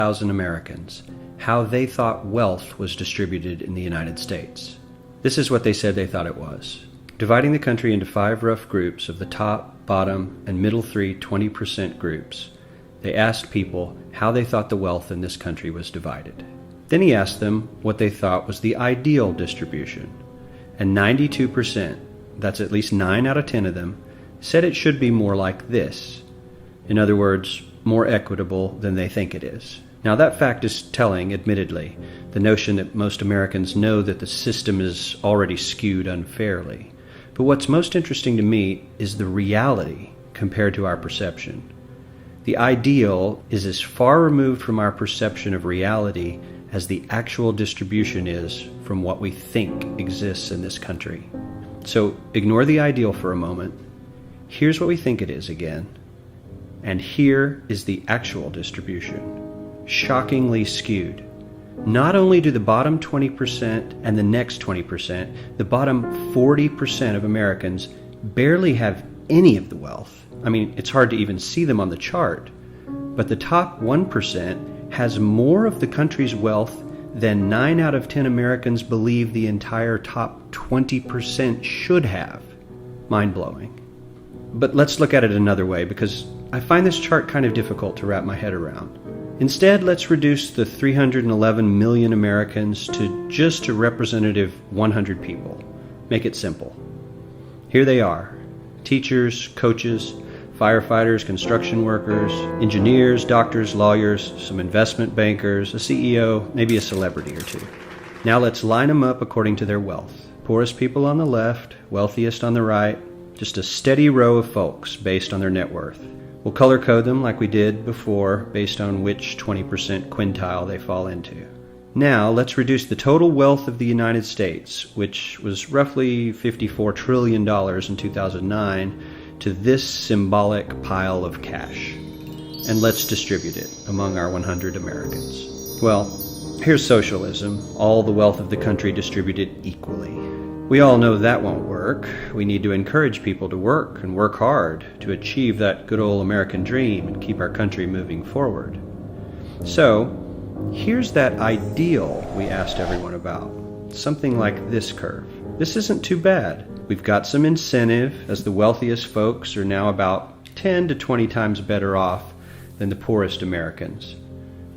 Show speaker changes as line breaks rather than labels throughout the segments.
1,000 Americans how they thought wealth was distributed in the United States. This is what they said they thought it was. Dividing the country into 5 rough groups of the top, bottom, and middle 3 20% groups, they asked people how they thought the wealth in this country was divided. Then he asked them what they thought was the ideal distribution. And 92%, that's at least 9 out of 10 of them, said it should be more like this. In other words, more equitable than they think it is. Now that fact is telling, admittedly, the notion that most Americans know that the system is already skewed unfairly. But what's most interesting to me is the reality compared to our perception. The ideal is as far removed from our perception of reality as the actual distribution is from what we think exists in this country. So ignore the ideal for a moment. Here's what we think it is again. And here is the actual distribution. Shockingly skewed. Not only do the bottom 20% and the next 20%, the bottom 40% of Americans barely have any of the wealth. I mean, it's hard to even see them on the chart. But the top 1% has more of the country's wealth than 9 out of 10 Americans believe the entire top 20% should have. Mind-blowing. But let's look at it another way, because I find this chart kind of difficult to wrap my head around. Instead, let's reduce the 311 million Americans to just a representative 100 people. Make it simple. Here they are: teachers, coaches, firefighters, construction workers, engineers, doctors, lawyers, some investment bankers, a CEO, maybe a celebrity or two. Now let's line them up according to their wealth. Poorest people on the left, wealthiest on the right, just a steady row of folks based on their net worth. We'll color code them like we did before based on which 20% quintile they fall into. Now let's reduce the total wealth of the United States, which was roughly $54 trillion in 2009, to this symbolic pile of cash. And let's distribute it among our 100 Americans. Well, here's socialism, all the wealth of the country distributed equally. We all know that won't work. We need to encourage people to work and work hard to achieve that good old American dream and keep our country moving forward. So, here's that ideal we asked everyone about. Something like this curve. This isn't too bad. We've got some incentive, as the wealthiest folks are now about 10 to 20 times better off than the poorest Americans.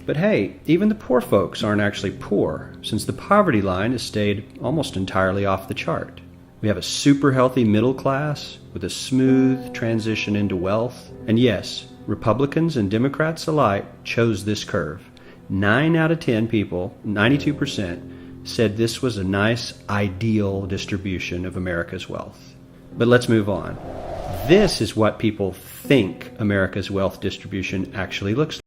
But hey, even the poor folks aren't actually poor, since the poverty line has stayed almost entirely off the chart. We have a super healthy middle class with a smooth transition into wealth. And yes, Republicans and Democrats alike chose this curve. 9 out of 10 people, 92%, said this was a nice, ideal distribution of America's wealth. But let's move on. This is what people think America's wealth distribution actually looks like.